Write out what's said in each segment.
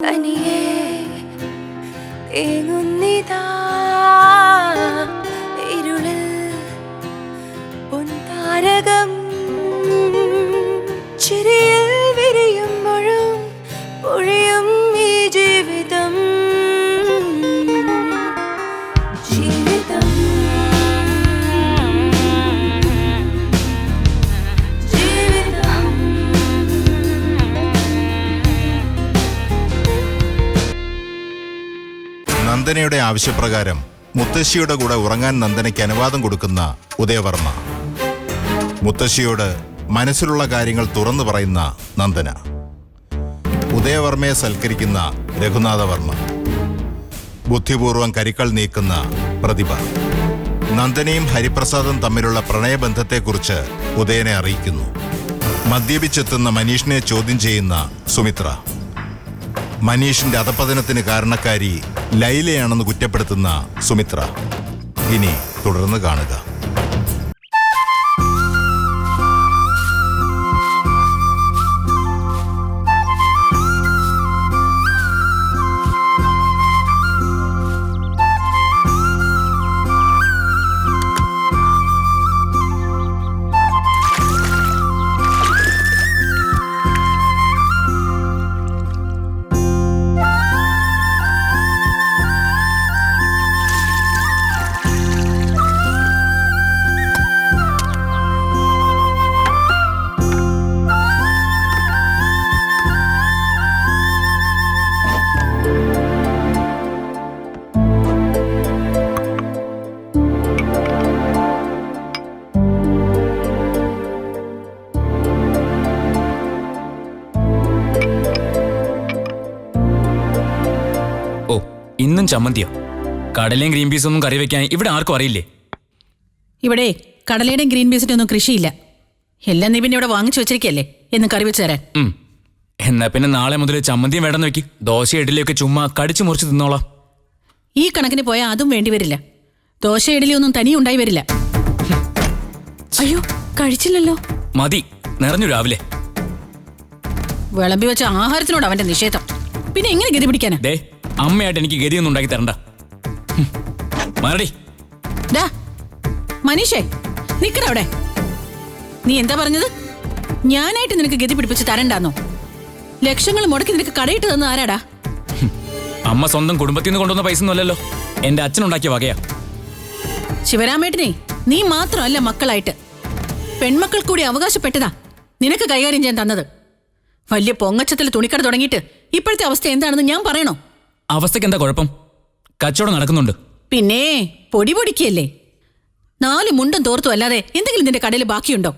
തനിയേ ഏങ്ങുന്നിതാ ഇരുളിൽ പൊൻതാരകം ചിരിയിൽ വിരിയുമ്പോഴും പൊഴിയും ഈ ജീവിതം ജീവിതം ജീവിതം. നന്ദനയുടെ ആവശ്യപ്രകാരം മുത്തശ്ശിയുടെ കൂടെ ഉറങ്ങാൻ നന്ദനയ്ക്ക് അനുവാദം കൊടുക്കുന്ന ഉദയവർമ്മ. മുത്തശ്ശിയോട് മനസ്സിലുള്ള കാര്യങ്ങൾ തുറന്നു പറയുന്ന നന്ദന. ഉദയവർമ്മയെ സൽക്കരിക്കുന്ന രഘുനാഥവർമ്മ. ബുദ്ധിപൂർവം കരിക്കൾ നീക്കുന്ന പ്രതിഭ. നന്ദനയും ഹരിപ്രസാദും തമ്മിലുള്ള പ്രണയബന്ധത്തെക്കുറിച്ച് ഉദയനെ അറിയിക്കുന്നു. മദ്യപിച്ചെത്തുന്ന മനീഷിനെ ചോദ്യം ചെയ്യുന്ന സുമിത്ര. മനീഷിന്റെ അധപതനത്തിന് കാരണക്കാരി ലൈലയാണെന്ന് കുറ്റപ്പെടുത്തുന്ന സുമിത്ര. ഇനി തുടർന്ന് കാണുക. ഇന്നും ചമ്മന്തിയോ? കടലയും ഗ്രീൻ പീസും ഒന്നും കറി വെക്കാൻ ഇവിടെ ആർക്കും അറിയില്ലേ? ഇവിടെ കടലയുടെയും ഗ്രീൻ പീസിന്റെ ഒന്നും കൃഷിയില്ല. എല്ലാം നീ പിന്നെ ഇവിടെ വാങ്ങിച്ചു വെച്ചിരിക്കല്ലേ എന്ന് കറി വെച്ച് തരാൻ. എന്നാ പിന്നെ നാളെ മുതൽ ചമ്മന്തിയും വേണ്ടെന്ന് വെക്ക്. ദോശ ഇഡലിയൊക്കെ ചുമ്മാ കടിച്ചു മുറിച്ച് തിന്നോളാം. ഈ കണക്കിന് പോയാൽ അതും വേണ്ടി വരില്ല. ദോശ ഇഡലി ഒന്നും തനി ഉണ്ടായി വരില്ല. അയ്യോ, കഴിച്ചില്ലല്ലോ. മതി, നിറഞ്ഞു രാവിലെ. വിളമ്പി വെച്ച ആഹാരത്തിനോട് അവന്റെ നിഷേധം. പിന്നെ എങ്ങനെ ഗതി പിടിക്കാനാ? ദേ, അമ്മയായിട്ട് എനിക്ക് ഗതിയൊന്നും ഉണ്ടാക്കി തരണ്ട. മരടി. മനീഷേ, നിക്കട അവിടെ. നീ എന്താ പറഞ്ഞത്? ഞാനായിട്ട് നിനക്ക് ഗതി പിടിപ്പിച്ച് തരണ്ടാന്നോ? ലക്ഷങ്ങൾ മുടക്കി നിനക്ക് കടയിട്ട് തന്ന ആരാടാ? അമ്മ സ്വന്തം കുടുംബത്തിൽ നിന്ന് കൊണ്ടുവന്ന പൈസ ഒന്നും അല്ലല്ലോ, എന്റെ അച്ഛനുണ്ടാക്കിയ വകയാ. ശിവരാമേട്ടനെ നീ മാത്രമല്ല മക്കളായിട്ട് പെൺമക്കൾ കൂടി അവകാശപ്പെട്ടതാ നിനക്ക് കൈകാര്യം ചെയ്യാൻ തന്നത്. വലിയ പൊങ്ങച്ചത്തിൽ തുണിക്കട തുടങ്ങിയിട്ട് ഇപ്പോഴത്തെ അവസ്ഥ എന്താണെന്ന് ഞാൻ പറയണോ? അവസ്ഥയ്ക്ക് എന്താ കുഴപ്പം? കച്ചവടം നടക്കുന്നുണ്ട്. പിന്നെ പൊടി പൊടിക്കല്ലേ. 4 മുണ്ടും തോർത്തും അല്ലാതെ എന്തെങ്കിലും നിന്റെ കടയിൽ ബാക്കിയുണ്ടോ?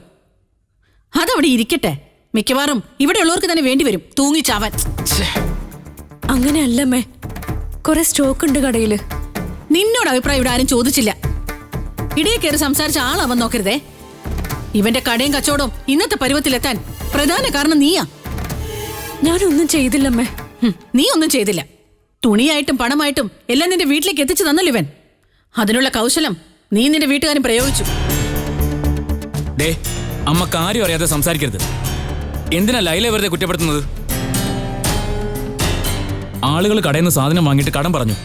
അതവിടെ ഇരിക്കട്ടെ. മിക്കവാറും ഇവിടെയുള്ളവർക്ക് തന്നെ വേണ്ടിവരും തൂങ്ങിച്ചാവാൻ. അങ്ങനെയല്ലമ്മേ, കുറെ സ്റ്റോക്ക് ഉണ്ട് കടയില്. നിന്നോട് അഭിപ്രായം ഇവിടെ ആരും ചോദിച്ചില്ല. ഇടയെ കയറി സംസാരിച്ച ആളാവൻ നോക്കരുതേ. ഇവന്റെ കടയും കച്ചവടവും ഇന്നത്തെ പരുവത്തിലെത്താൻ പ്രധാന കാരണം നീയാ. ഞാനൊന്നും ചെയ്തില്ലമ്മേ. നീ ഒന്നും ചെയ്തില്ല. തുണിയായിട്ടും പണമായിട്ടും എല്ലാം നിന്റെ വീട്ടിലേക്ക് എത്തിച്ചു തന്നല്ലോ ഇവൻ. അതിനുള്ള കൗശലം നീ നിന്റെ വീട്ടുകാരും പ്രയോഗിച്ചു. ദേ, അമ്മ കാര്യം അറിയാതെ സംസാരിക്കരുത്. എന്തിനാ ലൈല വെറുതെ കുറ്റപ്പെടുത്തുന്നത്? ആളുകൾ കടയിൽ നിന്ന് സാധനം വാങ്ങിയിട്ട് കടം പറഞ്ഞു.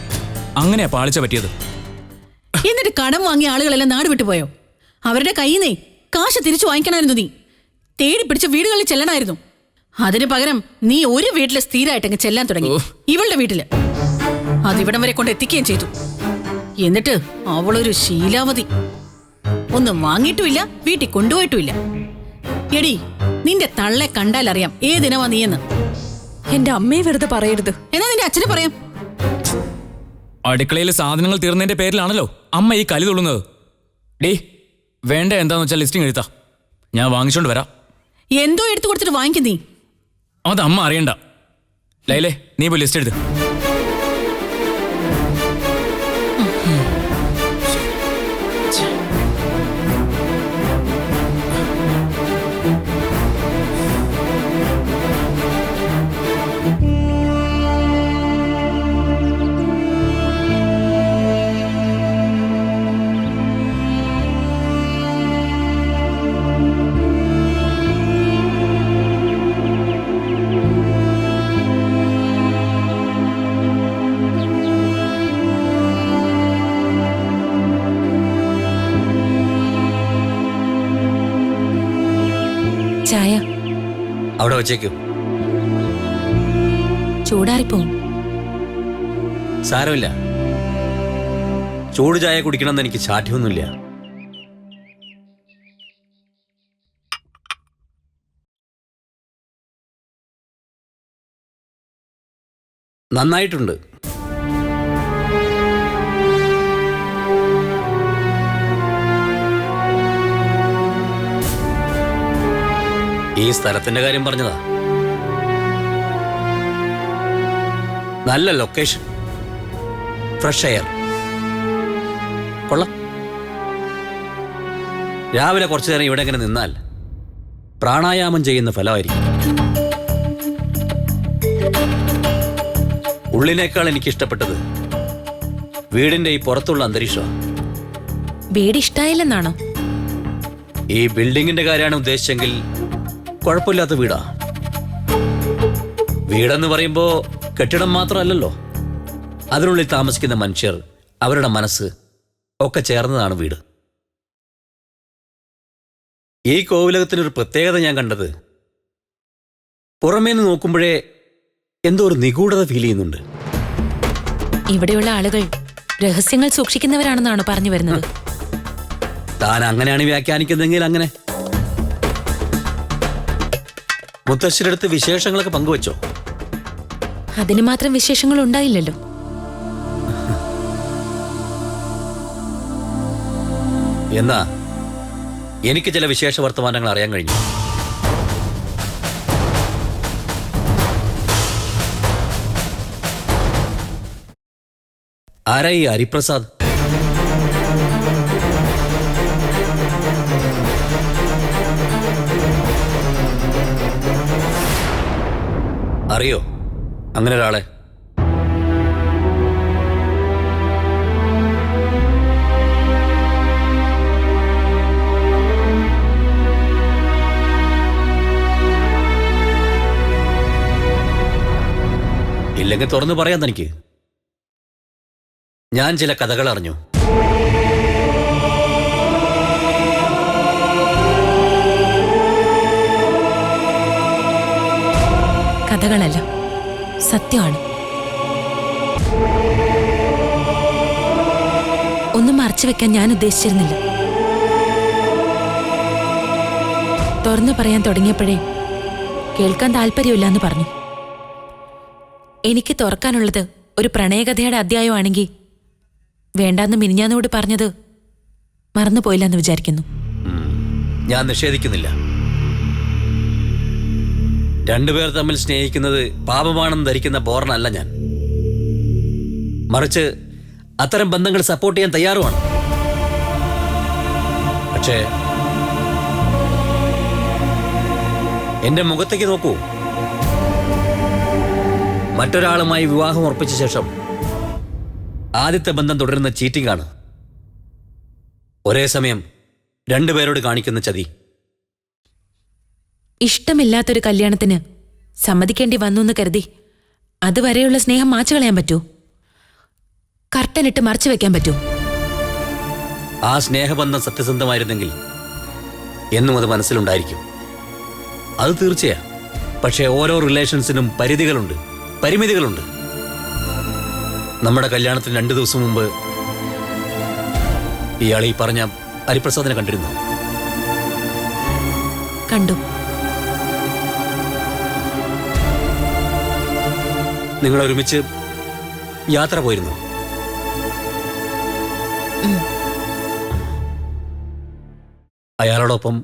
അങ്ങനെയാ പാളിച്ച പറ്റിയത്. എന്നിട്ട് കടം വാങ്ങിയ ആളുകളെല്ലാം നാട് വിട്ടുപോയോ? അവരുടെ കയ്യിൽ നിന്നേ കാശ് തിരിച്ചു വാങ്ങിക്കണമായിരുന്നു. നീ തേടി പിടിച്ച വീടുകളിൽ ചെല്ലണമായിരുന്നു. അതിന് പകരം നീ ഒരു വീട്ടില് സ്ഥിരമായിട്ടങ്ങ് ചെല്ലാൻ തുടങ്ങി. ഇവളുടെ വീട്ടില് അതിവിടം വരെ കൊണ്ട് എത്തിക്കുകയും ചെയ്തു. എന്നിട്ട് അവളൊരു ശീലാവതി. ഒന്നും വാങ്ങിയിട്ടുമില്ല, വീട്ടിൽ കൊണ്ടുപോയിട്ടുമില്ല. എടി, നിന്റെ തള്ളെ കണ്ടാലറിയാം ഏതിനവാ നീയെന്ന്. എന്റെ അമ്മയെ വെറുതെ പറയരുത്. എന്നാ നിന്റെ അച്ഛനെ പറയാം. അടുക്കളയിൽ സാധനങ്ങൾ തീർന്നതിന്റെ പേരിലാണല്ലോ അമ്മ ഈ കലി തുള്ളുന്നത്. ഡേ, വേണ്ട എന്താന്ന് വെച്ചാൽ ലിസ്റ്റിംഗ് എഴുതാ, ഞാൻ വാങ്ങിച്ചോണ്ട് വരാം. എന്തോ എടുത്തു കൊടുത്തിട്ട് വാങ്ങിക്കും നീ. അത് അമ്മ അറിയണ്ട. ലൈലേ, നീ പോയി ലിസ്റ്റ് എഴുത്. അവിടെ വച്ചേക്കും. ചൂടാറിപ്പോവും. സാരമില്ല, ചൂട് ചായ കുടിക്കണമെന്ന് എനിക്ക് ശാഠ്യമൊന്നുമില്ല. നന്നായിട്ടുണ്ട്. ഈ സ്ഥലത്തിന്റെ കാര്യം പറഞ്ഞതാ. നല്ല ലൊക്കേഷൻ, ഫ്രഷ് എയർ, കൊള്ളാം. രാവിലെ കുറച്ചു നേരം ഇവിടെ ഇങ്ങനെ നിന്നാൽ പ്രാണായാമം ചെയ്യുന്ന ഫലമായിരിക്കും. ഉള്ളിനേക്കാൾ എനിക്ക് ഇഷ്ടപ്പെട്ടത് വീടിന്റെ ഈ പുറത്തുള്ള അന്തരീക്ഷമാണ്. വീട് ഇഷ്ടായില്ലെന്നാണോ? ഈ ബിൽഡിങ്ങിന്റെ കാര്യമാണ് ഉദ്ദേശിച്ചെങ്കിൽ കുഴപ്പമില്ലാത്ത വീടാ. വീടെന്ന് പറയുമ്പോ കെട്ടിടം മാത്രമല്ലല്ലോ, അതിനുള്ളിൽ താമസിക്കുന്ന മനുഷ്യർ, അവരുടെ മനസ്സ് ഒക്കെ ചേർന്നതാണ് വീട്. ഈ കോവിലകത്തിനൊരു പ്രത്യേകത ഞാൻ കണ്ടത്, പുറമേന്ന് നോക്കുമ്പോഴേ എന്തോ ഒരു നിഗൂഢത ഫീൽ ചെയ്യുന്നുണ്ട്. ഇവിടെയുള്ള ആളുകൾ രഹസ്യങ്ങൾ സൂക്ഷിക്കുന്നവരാണെന്നാണോ പറഞ്ഞു വരുന്നത്? താൻ അങ്ങനെയാണ് വ്യാഖ്യാനിക്കുന്നതെങ്കിൽ അങ്ങനെ. മുത്തശ്ശിയുടെ അടുത്ത് വിശേഷങ്ങളൊക്കെ പങ്കുവച്ചോ? അതിന് മാത്രം വിശേഷങ്ങൾ ഉണ്ടായില്ലല്ലോ. എന്നാ എനിക്ക് ചില വിശേഷ വർത്തമാനങ്ങൾ അറിയാൻ കഴിഞ്ഞു. ആരാ ഈ ഹരിപ്രസാദ്? അറിയോ അങ്ങനെ ഒരാളെ? ഇല്ലെങ്കിൽ തുറന്നു പറയാൻ തനിക്ക്. ഞാൻ ചില കഥകൾ അറിഞ്ഞു. കഥകളല്ല, സത്യമാണ്. ഒന്നും മറച്ചു വെക്കാൻ ഞാൻ ഉദ്ദേശിച്ചിരുന്നില്ല. തുറന്നു പറയാൻ തുടങ്ങിയപ്പോഴേ കേൾക്കാൻ താല്പര്യമില്ല എന്ന് പറഞ്ഞു. എനിക്ക് തുറക്കാനുള്ളത് ഒരു പ്രണയകഥയുടെ അധ്യായമാണെങ്കിൽ വേണ്ടാന്ന് മിനിഞ്ഞാന്നോട് പറഞ്ഞത് മറന്നുപോയില്ലെന്ന് വിചാരിക്കുന്നു. ഞാൻ നിഷേധിക്കുന്നില്ല. രണ്ടുപേർ തമ്മിൽ സ്നേഹിക്കുന്നത് പാപമാണെന്ന് ധരിക്കുന്ന ബോർണല്ല ഞാൻ. മറിച്ച് അത്തരം ബന്ധങ്ങൾ സപ്പോർട്ട് ചെയ്യാൻ തയ്യാറുമാണ്. പക്ഷേ എന്റെ മുഖത്തേക്ക് നോക്കൂ. മറ്റൊരാളുമായി വിവാഹം ഉറപ്പിച്ച ശേഷം ആദ്യത്തെ ബന്ധം തുടരുന്ന ചീറ്റിംഗ് ആണ്. ഒരേ സമയം രണ്ടുപേരോട് കാണിക്കുന്ന ചതി. ഇഷ്ടമില്ലാത്തൊരു കല്യാണത്തിന് സമ്മതിക്കേണ്ടി വന്നു എന്ന് കരുതി അതുവരെയുള്ള സ്നേഹം മാച്ചു കളയാൻ പറ്റൂ? കർട്ടനിട്ട് മറച്ചു വെക്കാൻ പറ്റൂ? ആ സ്നേഹബന്ധം സത്യസന്ധമായിരുന്നെങ്കിൽ എന്നും അത് മനസ്സിലുണ്ടായിരിക്കും. അത് തീർച്ചയാ. പക്ഷേ ഓരോ റിലേഷൻസിനും പരിധികളുണ്ട്, പരിമിതികളുണ്ട്. നമ്മുടെ കല്യാണത്തിന് 2 ദിവസം മുമ്പ് ഇയാൾ ഈ പറഞ്ഞ ഹരിപ്രസാദിനെ കണ്ടിരുന്നു. കണ്ടു. നിങ്ങൾ ഒരുമിച്ച് യാത്ര പോയിരുന്നു. അയാളോടൊപ്പം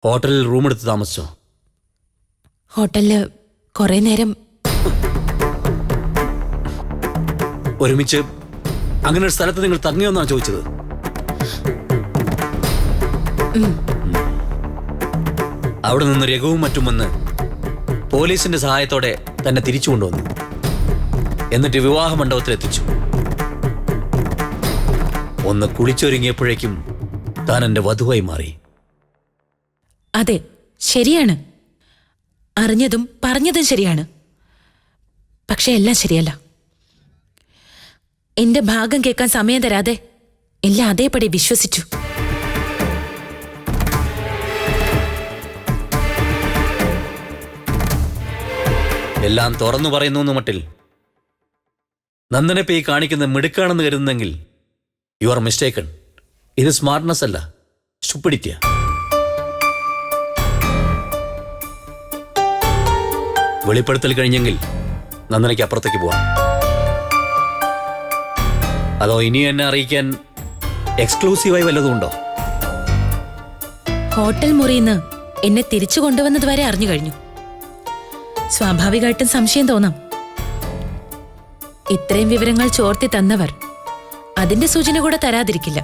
ഹോട്ടലിൽ റൂം എടുത്ത് താമസിച്ചോ? ഹോട്ടലില് കുറെ നേരം. ഒരുമിച്ച് അങ്ങനെ ഒരു സ്ഥലത്ത് നിങ്ങൾ തങ്ങിയോന്നാണ് ചോദിച്ചത്. അവിടെ നിന്ന് രഘുവും മറ്റും വന്ന് പോലീസിന്റെ സഹായത്തോടെ തന്നെ തിരിച്ചു കൊണ്ടുവന്നു. എന്നിട്ട് വിവാഹ മണ്ഡപത്തിൽ എത്തിച്ചു. ഒന്ന് കുളിച്ചൊരുങ്ങിയപ്പോഴേക്കും താൻ എന്റെ വധുവായി മാറി. അതെ, ശരിയാണ്. അറിഞ്ഞതും പറഞ്ഞതും ശരിയാണ്. പക്ഷെ എല്ലാം ശരിയല്ല. എന്റെ ഭാഗം കേൾക്കാൻ സമയം തരാതെ എല്ലാം അതേപടി വിശ്വസിച്ചു. എല്ലാം തുറന്നു പറയുന്നു എന്ന് മട്ടിൽ നന്ദനെ പേ കാണിക്കുന്ന മിടുക്കാണെന്ന് കരുതുന്നെങ്കിൽ യു ആർ മിസ്റ്റേക്കൺ. ഇത് സ്മാർട്ട്നെസ് അല്ല, സ്റ്റുപ്പിഡിറ്റിയാ. വെളിപ്പെടുത്തൽ കഴിഞ്ഞെങ്കിൽ നന്ദനയ്ക്ക് അപ്പുറത്തേക്ക് പോവാം. അതോ ഇനി എന്നെ അറിയിക്കാൻ എക്സ്ക്ലൂസീവായി വല്ലതും ഉണ്ടോ? ഹോട്ടൽ മുറിയിന്ന് എന്നെ തിരിച്ചു കൊണ്ടുവന്നത് വരെ അറിഞ്ഞു കഴിഞ്ഞു. സ്വാഭാവികമായിട്ടും സംശയം തോന്നാം. ഇത്രയും വിവരങ്ങൾ ചോർത്തി തന്നവർ അതിന്റെ സൂചന കൂടെ തരാതിരിക്കില്ല.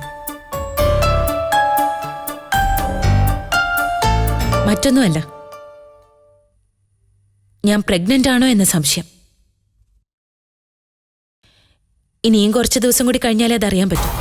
മറ്റൊന്നുമല്ല, ഞാൻ പ്രഗ്നന്റ് ആണോ എന്ന സംശയം. ഇനിയും കുറച്ച് ദിവസം കൂടി കഴിഞ്ഞാലേ അതറിയാൻ പറ്റും.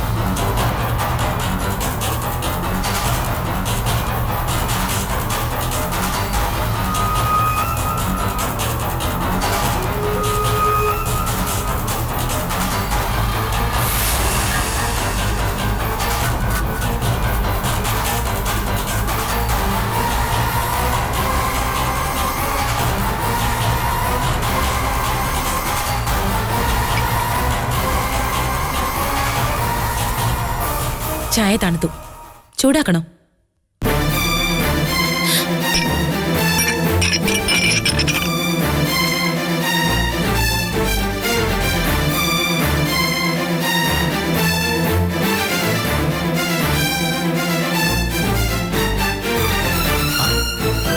ചായ തണുത്തു. ചൂടാക്കണോ?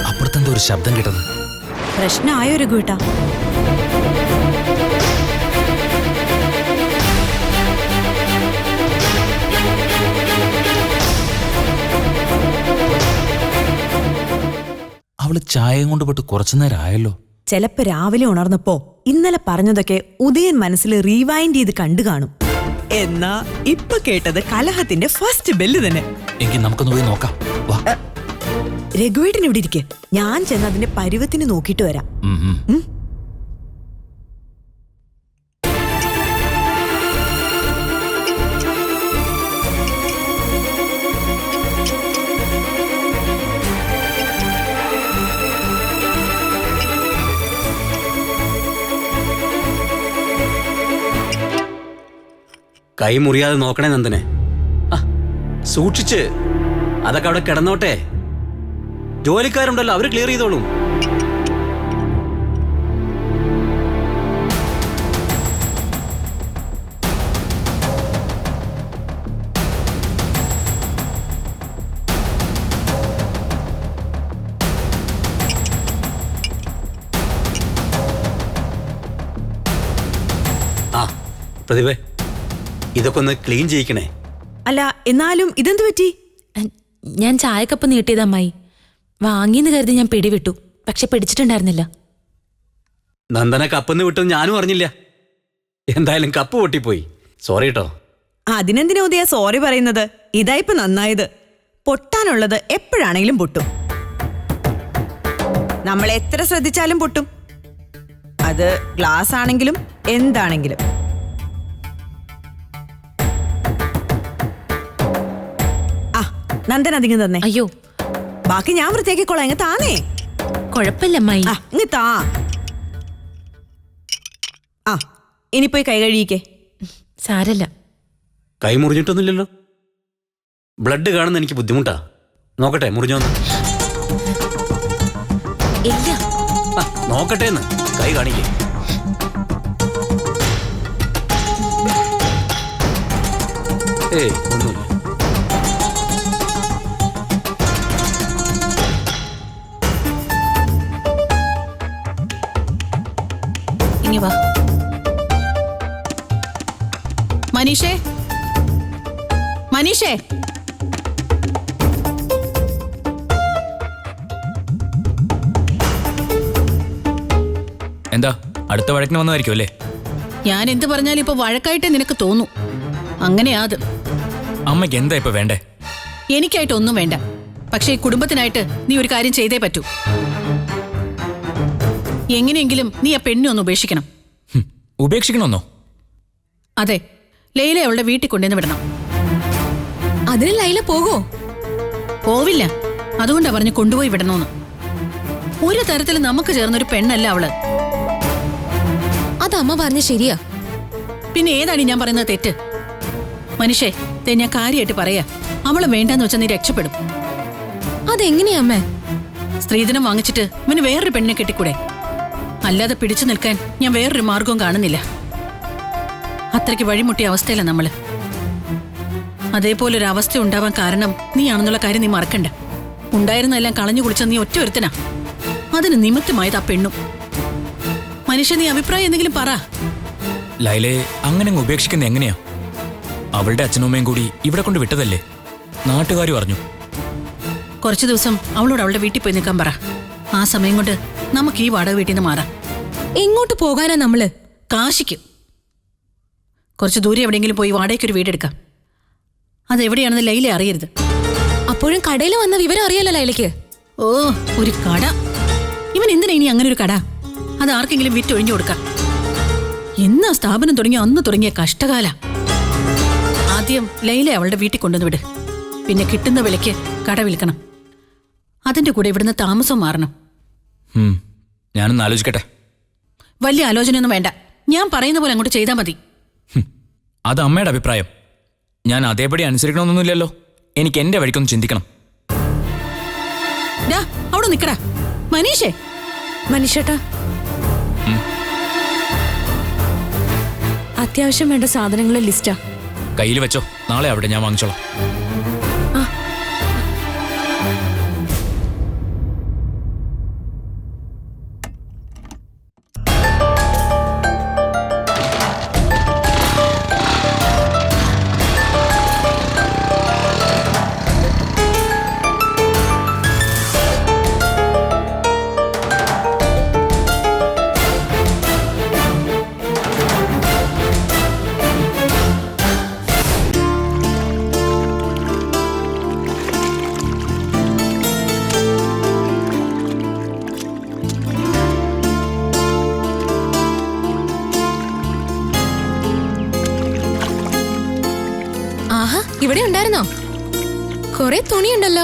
അപ്പുറത്തെന്തോ ഒരു ശബ്ദം കേട്ടത്. പ്രശ്നമായോ രഘുവേട്ടാ? അവള് ചായയും കൊണ്ട് പോയിട്ട് കുറച്ചു നേരം ആയല്ലോ. ചിലപ്പോ രാവിലെ ഉണർന്നപ്പോ ഇന്നലെ പറഞ്ഞതൊക്കെ ഉദയൻ മനസ്സിൽ റീവൈൻഡ് ചെയ്ത് കണ്ടു കാണും. എന്നാ ഇപ്പൊ കേട്ടത് കലഹത്തിന്റെ ഫസ്റ്റ് ബെല്ല് തന്നെ. എങ്കിൽ നമുക്കൊന്ന് പോയി നോക്കാം. വാ. രഘുവേട്ടൻ ഇവിടെ ഇരിക്കെ, ഞാൻ ചെന്ന് അതിന്റെ പരുവത്തിന് നോക്കിട്ട് വരാം. കൈ മുറിയാതെ നോക്കണേ നന്ദനെ. സൂക്ഷിച്ച്. അതൊക്കെ അവിടെ കിടന്നോട്ടെ. ജോലിക്കാരുണ്ടല്ലോ, അവര് ക്ലിയർ ചെയ്തോളും. പ്രതിഭേ, ഇതൊക്കെ ഒന്ന് ക്ലീൻ ചെയ്യിക്കണേ. അല്ല, എന്നാലും ഇതെന്ത് പറ്റി? ഞാൻ ചായക്കപ്പ് നീട്ടിയത് അമ്മായി. വാങ്ങിയെന്ന് കരുതി ഞാൻ പിടിവിട്ടു, പക്ഷെ പിടിച്ചിട്ടുണ്ടായിരുന്നില്ല. നന്ദന കപ്പെന്ന് വിട്ടെന്ന് ഞാനും അറിഞ്ഞില്ല. എന്തായാലും കപ്പ് പൊട്ടിപ്പോയി. സോറി കേട്ടോ. അതിനെന്തിനാ ഉദയ സോറി പറയുന്നത്? ഇതായിപ്പോ നന്നായത്. പൊട്ടാനുള്ളത് എപ്പോഴാണെങ്കിലും പൊട്ടും. നമ്മൾ എത്ര ശ്രദ്ധിച്ചാലും പൊട്ടും. അത് ഗ്ലാസ് ആണെങ്കിലും എന്താണെങ്കിലും. നന്ദൻ അധികം തന്നെ. അയ്യോ, ബാക്കി ഞാൻ വൃത്തിയാക്കിക്കോളാം. ഇങ്ങ് താനേ. കുഴപ്പമില്ല അമ്മായി. ഇങ്ങ് താ. ഇനി പോയി കൈ കഴിയിക്കേ. സാരല്ല. കൈ മുറിഞ്ഞിട്ടൊന്നുമില്ലല്ലോ. ബ്ലഡ് കാണുന്ന എനിക്ക് ബുദ്ധിമുട്ടാ. നോക്കട്ടെ, മുറിഞ്ഞോന്ന്. ഇല്ല. നോക്കട്ടെ എന്ന്. കൈ കാണിക്കേ. ഏയ്, ഒന്നുമില്ല. വാ. മനീഷേ, മനീഷേ, എന്താ അടുത്ത വഴക്കിന് വന്നതായിരിക്കും അല്ലേ? ഞാൻ എന്ത് പറഞ്ഞാലും ഇപ്പൊ വഴക്കായിട്ടേ നിനക്ക് തോന്നൂ. അങ്ങനെയാ അത്. അമ്മയ്ക്ക് എന്താ ഇപ്പൊ വേണ്ടേ? എനിക്കായിട്ട് ഒന്നും വേണ്ട. പക്ഷേ ഈ കുടുംബത്തിനായിട്ട് നീ ഒരു കാര്യം ചെയ്തേ പറ്റൂ. എങ്ങനെയെങ്കിലും നീ ആ പെണ്ണെ ഒന്ന് ഉപേക്ഷിക്കണം. ഉപേക്ഷിക്കണമെന്നോ? അതെ, ലൈല അവളുടെ വീട്ടിൽ കൊണ്ടുവന്ന് വിടണം. അതിന് ലൈല പോകോ? പോവില്ല. അതുകൊണ്ടാ പറഞ്ഞു കൊണ്ടുപോയി വിടണോന്ന്. ഒരു തരത്തിൽ നമുക്ക് ചേർന്നൊരു പെണ്ണല്ല അവള്. അത് അമ്മ പറഞ്ഞ ശരിയാ. പിന്നെ ഏതാണ് ഞാൻ പറയുന്നത് തെറ്റ്? മനുഷ്യേ, ഞാൻ കാര്യമായിട്ട് പറയാ, അവളെ വേണ്ടെന്ന് വെച്ചാൽ നീ രക്ഷപ്പെടും. അതെങ്ങനെയാ അമ്മേ? സ്ത്രീധനം വാങ്ങിച്ചിട്ട് ഇവന് വേറൊരു പെണ്ണിനെ കെട്ടിക്കൂടെ? അല്ലാതെ പിടിച്ചു നിൽക്കാൻ ഞാൻ വേറൊരു മാർഗവും കാണുന്നില്ല. അത്രയ്ക്ക് വഴിമുട്ടിയ അവസ്ഥയില്ല നമ്മള്. അതേപോലൊരു അവസ്ഥ ഉണ്ടാവാൻ കാരണം നീയാണെന്നുള്ള കാര്യം നീ മറക്കണ്ട. ഉണ്ടായിരുന്നെല്ലാം കളഞ്ഞു കുളിച്ച നീ ഒറ്റ ഒരുത്തനാ. അതിന് നിമിത്തമായത് ആ പെണ്ണും. മനുഷ്യ, നീ അഭിപ്രായം എന്തെങ്കിലും പറ. ലൈലയെ അങ്ങനെ ഉപേക്ഷിക്കുന്ന എങ്ങനെയാ? അവളുടെ അച്ഛനും അമ്മയും കൂടി ഇവിടെ കൊണ്ട് വിട്ടതല്ലേ? നാട്ടുകാരും അറിഞ്ഞു. കുറച്ചു ദിവസം അവളോട് അവളുടെ വീട്ടിൽ പോയി നിൽക്കാൻ പറ. ആ സമയം കൊണ്ട് നമുക്ക് ഈ വാടക വീട്ടിൽ നിന്ന് മാറാം. എങ്ങോട്ട് പോകാനാ നമ്മള്? കാശിക്ക്. കുറച്ച് ദൂരെ എവിടെയെങ്കിലും പോയി വാടകയ്ക്കൊരു വീടെടുക്കാം. അതെവിടെയാണെന്ന് ലൈല അറിയരുത്. അപ്പോഴും കടയിൽ വന്ന വിവരം അറിയാലോ ലൈലയ്ക്ക്. ഓ, ഒരു കട! ഇവൻ എന്തിനാ ഇനി അങ്ങനെ ഒരു കട? അത് ആർക്കെങ്കിലും വിറ്റൊഴിഞ്ഞു കൊടുക്കാം. എന്നാ സ്ഥാപനം തുടങ്ങിയ അന്ന് തുടങ്ങിയ കഷ്ടകാല. ആദ്യം ലൈല അവളുടെ വീട്ടിൽ കൊണ്ടുവന്ന് വിട്. പിന്നെ കിട്ടുന്ന വിലയ്ക്ക് കട വിൽക്കണം. അതിന്റെ കൂടെ ഇവിടുന്ന് താമസം മാറണം. ഞാനൊന്ന് ആലോചിക്കട്ടെ. വലിയ ആലോചനയൊന്നും വേണ്ട. ഞാൻ പറയുന്ന പോലെ അങ്ങോട്ട് ചെയ്താൽ മതി. അത് അമ്മയുടെ അഭിപ്രായം. ഞാൻ അതേപടി അനുസരിക്കണമെന്നൊന്നുമില്ലല്ലോ. എനിക്ക് എന്റെ വഴിക്കൊന്ന് ചിന്തിക്കണം. അവിടെ നിക്കടാ മനീഷേ. മനീഷേട്ടാ, അത്യാവശ്യം വേണ്ട സാധനങ്ങളുടെ ലിസ്റ്റാ. കയ്യിൽ വെച്ചോ, നാളെ അവിടെ ഞാൻ വാങ്ങിച്ചോളാം. ഇവിടെ ഉണ്ടായിരുന്നോ? കൊറേ തുണിയുണ്ടല്ലോ.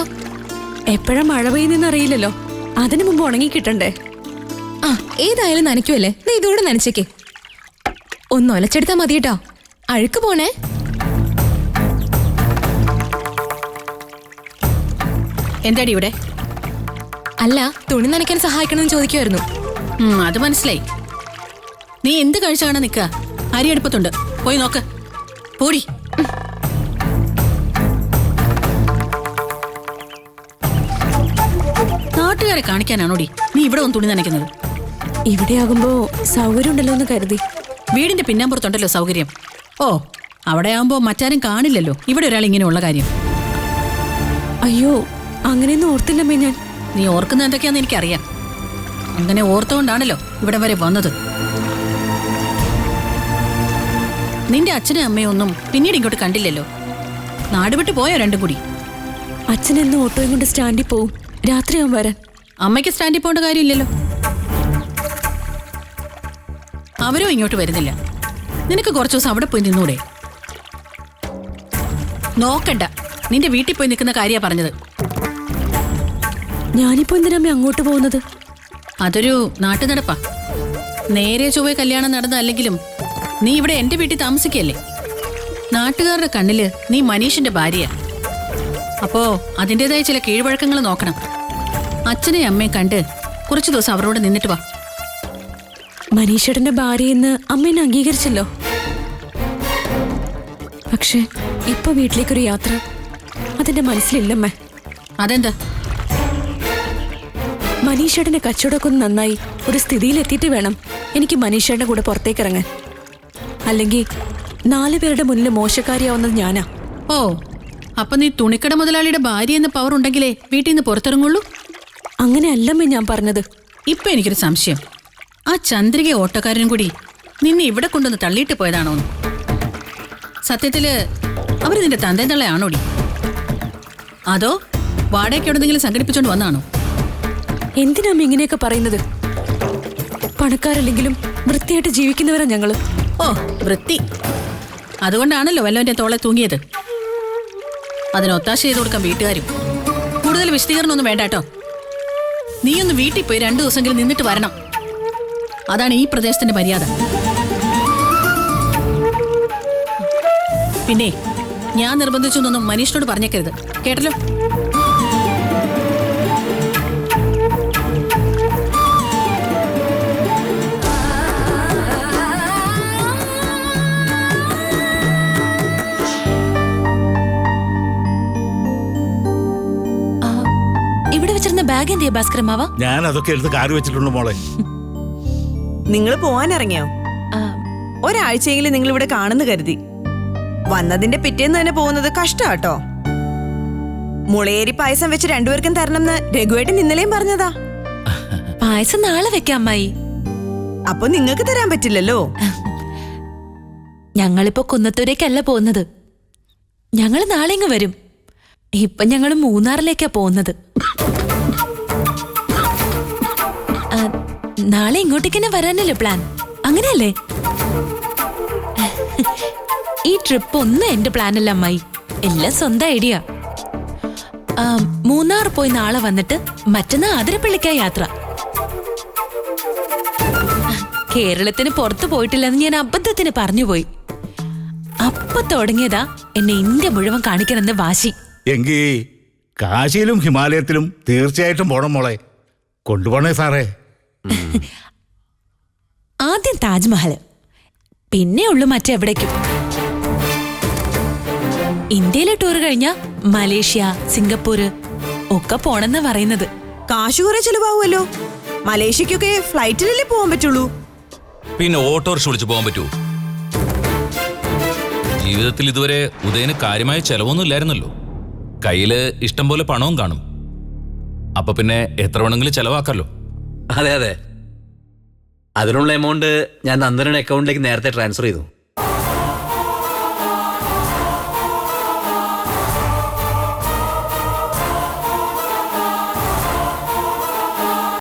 എപ്പോഴാ മഴ പെയ്യുന്നറിയില്ലല്ലോ. അതിനു മുമ്പ് ഉണങ്ങി കിട്ടണ്ടേ? ആ, ഏതായാലും നനയ്ക്കുമല്ലേ, നീ ഇതൂടെ നനച്ചേക്ക്. ഒന്ന് ഒലച്ചെടുത്താ മതി കേട്ടോ, അഴുക്ക് പോണേ. എന്താടി ഇവിടെ? അല്ല, തുണി നനയ്ക്കാൻ സഹായിക്കണമെന്ന് ചോദിക്കുമായിരുന്നു. അത് മനസ്സിലായി. നീ എന്ത് കഴിച്ചാണ് നിക്ക? അരി അടുപ്പത്തുണ്ട്, പോയി നോക്ക്. പോടി. നാട്ടുകാരെ കാണിക്കാനാണോടി നീ ഇവിടെ ഒന്ന് തുണി നനയ്ക്കുന്നത്? ഇവിടെയാകുമ്പോ സൗകര്യം ഉണ്ടല്ലോ എന്ന് കരുതി. വീടിന്റെ പിന്നാമ്പുറത്തുണ്ടല്ലോ സൗകര്യം. ഓ, അവിടെ ആവുമ്പോ മറ്റാരും കാണില്ലല്ലോ ഇവിടെ ഒരാൾ ഇങ്ങനെയുള്ള കാര്യം. അയ്യോ, അങ്ങനെയൊന്നും ഓർത്തില്ലമ്മേ ഞാൻ. നീ ഓർക്കുന്ന എന്തൊക്കെയാന്ന് എനിക്കറിയാം. അങ്ങനെ ഓർത്തുകൊണ്ടാണല്ലോ ഇവിടെ വരെ വന്നത്. നിന്റെ അച്ഛനും അമ്മയും ഒന്നും പിന്നീട് ഇങ്ങോട്ട് കണ്ടില്ലല്ലോ. നാടുവിട്ട് പോയോ രണ്ടും കൂടി? അച്ഛനെന്നും ഓട്ടോയും കൊണ്ട് സ്റ്റാൻഡിൽ പോവും, രാത്രിയാവും വരാൻ. അമ്മയ്ക്ക് സ്റ്റാൻഡിൽ പോകേണ്ട കാര്യമില്ലല്ലോ. അവരോ ഇങ്ങോട്ട് വരുന്നില്ല. നിനക്ക് കുറച്ചു ദിവസം അവിടെ പോയി നിന്നൂടെ? നോക്കണ്ട, നിന്റെ വീട്ടിൽ പോയി നിൽക്കുന്ന കാര്യ പറഞ്ഞത്. ഞാനിപ്പോ എന്തിനമ്മ അങ്ങോട്ട് പോകുന്നത്? അതൊരു നാട്ടുനടപ്പാ. നേരെ ചൊവ്വേ കല്യാണം നടന്നല്ലെങ്കിലും നീ ഇവിടെ എന്റെ വീട്ടിൽ താമസിക്കല്ലേ. നാട്ടുകാരുടെ കണ്ണില് നീ മനീഷിന്റെ ഭാര്യയാ. അപ്പോ അതിൻ്റെതായ ചില കീഴ്വഴക്കങ്ങൾ നോക്കണം. അച്ഛനെയും അമ്മയും കണ്ട് കുറച്ചു ദിവസം അവരോട് നിന്നിട്ട് വാ. മനീഷേട്ടന്റെ ഭാര്യയെന്ന് അമ്മേനെ അംഗീകരിച്ചല്ലോ. പക്ഷെ ഇപ്പൊ വീട്ടിലേക്കൊരു യാത്ര അതെന്റെ മനസ്സിലില്ലമ്മേ. അതെന്താ? മനീഷേട്ടന്റെ കച്ചവടമൊക്കെ ഒന്ന് നന്നായി ഒരു സ്ഥിതിയിലെത്തിയിട്ട് വേണം എനിക്ക് മനീഷേട്ടന്റെ കൂടെ പുറത്തേക്ക് ഇറങ്ങാൻ. അല്ലെങ്കിൽ 4 പേരുടെ മുന്നിൽ മോശക്കാരിയാവുന്നത് ഞാനാ. ഓ, അപ്പൊ നീ തുണിക്കട മുതലാളിയുടെ ഭാര്യ എന്ന പവർ ഉണ്ടെങ്കിലേ വീട്ടിൽ നിന്ന് പുറത്തിറങ്ങുള്ളൂ? അങ്ങനെ അല്ലമ്മേ ഞാൻ പറഞ്ഞത്. ഇപ്പൊ എനിക്കൊരു സംശയം. ആ ചന്ദ്രിക ഓട്ടോക്കാരനും കൂടി നിന്നെ ഇവിടെ കൊണ്ടുവന്ന് തള്ളിയിട്ട് പോയതാണോന്ന്. സത്യത്തില് അവര് നിന്റെ തന്തയും തള്ളയാണോടി? അതോ വാടകയ്ക്ക് എവിടെന്തെങ്കിലും സംഘടിപ്പിച്ചോണ്ട് വന്നാണോ? എന്തിനാമ്മ ഇങ്ങനെയൊക്കെ പറയുന്നത്? പണക്കാരല്ലെങ്കിലും വൃത്തിയായിട്ട് ജീവിക്കുന്നവരാ ഞങ്ങള്. ഓ, വൃത്തി. അതുകൊണ്ടാണല്ലോ വല്ലവന്റെ തോളെ തൂങ്ങിയത്. അതിനൊത്താശ ചെയ്ത് കൊടുക്കാൻ വീട്ടുകാരും. കൂടുതൽ വിശദീകരണമൊന്നും വേണ്ട കേട്ടോ. നീയൊന്ന് വീട്ടിൽ പോയി 2 ദിവസമെങ്കിലും നിന്നിട്ട് വരണം. അതാണ് ഈ പ്രദേശത്തിന്റെ മര്യാദ. പിന്നെ ഞാൻ നിർബന്ധിച്ചൊന്നും മനീഷിനോട് പറഞ്ഞേക്കരുത്, കേട്ടല്ലോ? ഇവിടെ വെച്ചിരുന്ന ബാഗ് എന്തിയാ ഭാസ്കരമാവ? ഞാൻ അതൊക്കെ എടുത്ത് കാറി വെച്ചിട്ടുണ്ട് മോളെ. നിങ്ങൾ പോവാൻ ഇറങ്ങിയോ? ഒരാഴ്ചയെങ്കിലും നിങ്ങൾ ഇവിടെ കാണുന്നു കരുതി. വന്നതിന്റെ പിറ്റേന്ന് തന്നെ പോകുന്നത് കഷ്ടാട്ടോ. മുളയേരി പായസം വെച്ച് രണ്ടുപേർക്കും തരണമെന്ന് രഘുവേട്ടൻ ഇന്നലെയും പറഞ്ഞതാ. പായസം നാളെ വെക്കാം അമ്മായി. അപ്പൊ നിങ്ങൾക്ക് തരാൻ പറ്റില്ലല്ലോ. ഞങ്ങളിപ്പോ കുന്നത്തൂരേക്കല്ല പോകുന്നത്, ഞങ്ങള് നാളെ ഇങ്ങ് വരും. ഇപ്പൊ ഞങ്ങള് മൂന്നാറിലേക്കാ പോകുന്നത്. നാളെ ഇങ്ങോട്ടേക്ക് തന്നെ വരാനല്ലേ പ്ലാൻ, അങ്ങനെയല്ലേ? ഈ ട്രിപ്പ് ഒന്നും എന്റെ പ്ലാനല്ല അമ്മായി, എല്ലാം സ്വന്തം ഐഡിയ. മൂന്നാർ പോയി നാളെ വന്നിട്ട് മറ്റന്നാ ആതിരപ്പള്ളിക്കാ യാത്ര. കേരളത്തിന് പുറത്തു പോയിട്ടില്ലെന്ന് ഞാൻ അബദ്ധത്തിന് പറഞ്ഞുപോയി. അപ്പൊ തുടങ്ങിയതാ എന്നെ ഇന്ത്യ മുഴുവൻ കാണിക്കണമെന്ന് വാശി. എങ്കി കാശിയിലും ഹിമാലയത്തിലും തീർച്ചയായിട്ടും പോണം മോളെ. കൊണ്ടുപോണേ സാറേ. ആദ്യം താജ്മഹൽ, പിന്നെ ഉള്ളു മറ്റെവിടേക്കും. ഇന്ത്യയിലെ ടൂർ കഴിഞ്ഞാ മലേഷ്യ, സിംഗപ്പൂര് ഒക്കെ പോണെന്നാ പറയുന്നത്. കാശ് കുറെ ചെലവാകുമല്ലോ. മലേഷ്യക്കൊക്കെ ഫ്ലൈറ്റിലല്ലേ പോകാൻ പറ്റുള്ളൂ. പിന്നെ ഓട്ടോറിക്ഷ വിളിച്ച് പോകാൻ പറ്റുമോ? ജീവിതത്തിൽ ഇതുവരെ ഉദയന് കാര്യമായ ചെലവൊന്നും ഇല്ലായിരുന്നല്ലോ. കയ്യില് ഇഷ്ടം പോലെ പണവും കാണും. അപ്പൊ പിന്നെ എത്ര വേണമെങ്കിലും ചെലവാക്കാമല്ലോ. അതെ അതെ, അതിനുള്ള എമൗണ്ട് ഞാൻ നന്ദനയുടെ അക്കൗണ്ടിലേക്ക് നേരത്തെ ട്രാൻസ്ഫർ ചെയ്തു.